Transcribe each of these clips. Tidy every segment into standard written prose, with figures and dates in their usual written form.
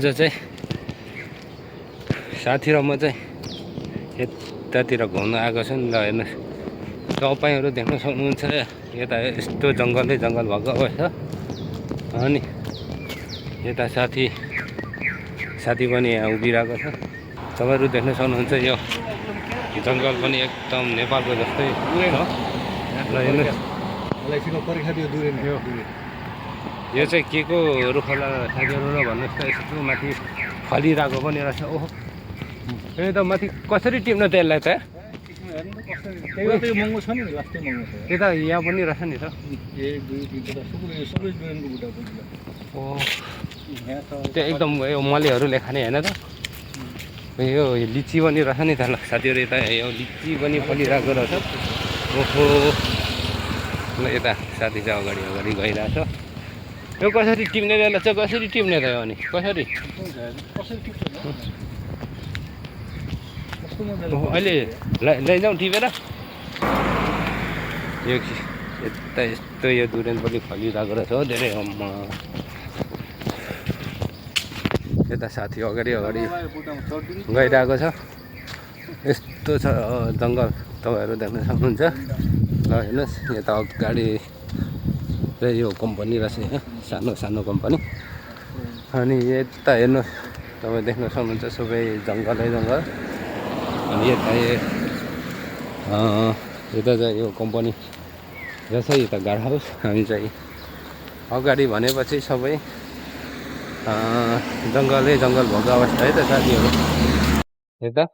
जो चाहिँ साथी र म चाहिँ यतातिर घुम्न आएको छु नि ल हेर्नुहोस् तपाईँहरू देख्न सक्नुहुन्छ यता यस्तो जङ्गलै जङ्गल भएको अवस्था अनि यता साथी पनि यहाँ उभिरहेको छ तपाईँहरू देख्न सक्नुहुन्छ यो जङ्गल पनि एकदम नेपालको जस्तै छ ल हेर्नुहोस् यो चाहिँ के को रुख होला साथीहरू र भन्नुहोस् त यस्तो माथि फलिरहेको पनि रहेछ ओहो यो त माथि कसरी टिप्न त यसलाई त यता यहाँ पनि रहेछ नि त त्यो एकदम यो मलेहरूले खाने होइन त यो लिची पनि रहेछ नि त ल साथीहरू यता यो लिची पनि फलिरहेको रहेछ ओहो ल यता साथी चाहिँ अगाडि गइरहेछ यो कसरी टिप्ने बेला चाहिँ कसरी टिप्ने त अनि कसरी अहिले लैजाउँ टिपेर यो यता यस्तो यो दुरेन पनि फलिरहेको रहेछ हो धेरै यता साथी अगाडि गइरहेको छ यस्तो छ जङ्गल तपाईँहरू देख्न सक्नुहुन्छ ल हेर्नुहोस् यता अगाडि यो कम्पनी रहेछ यहाँ सानो कम्पनी अनि यता हेर्नुहोस् तपाईँ देख्न सक्नुहुन्छ सबै जङ्गलै जङ्गल अनि यता चाहिँ यो कम्पनी रहेछ यता गार्ड हाउस हामी चाहिँ अगाडि भनेपछि सबै जङ्गलै जङ्गल भएको अवस्था है त साथीहरू यता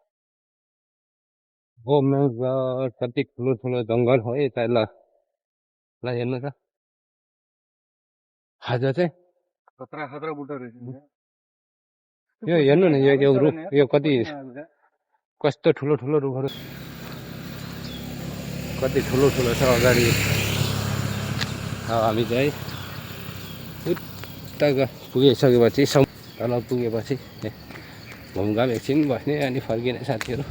ओ मेरो गड कति ठुलो जङ्गल हो यता ल हेर्नु त आज चाहिँ खतरा बुट्टा रहेछ यो हेर्नु न यो रुख यो कति कस्तो ठुलो रुखहरू कति ठुलो छ अगाडि हामी चाहिँ उता पुगिसकेपछि तल पुगेपछि घुमघाम एकछिन बस्ने अनि फर्किने साथीहरू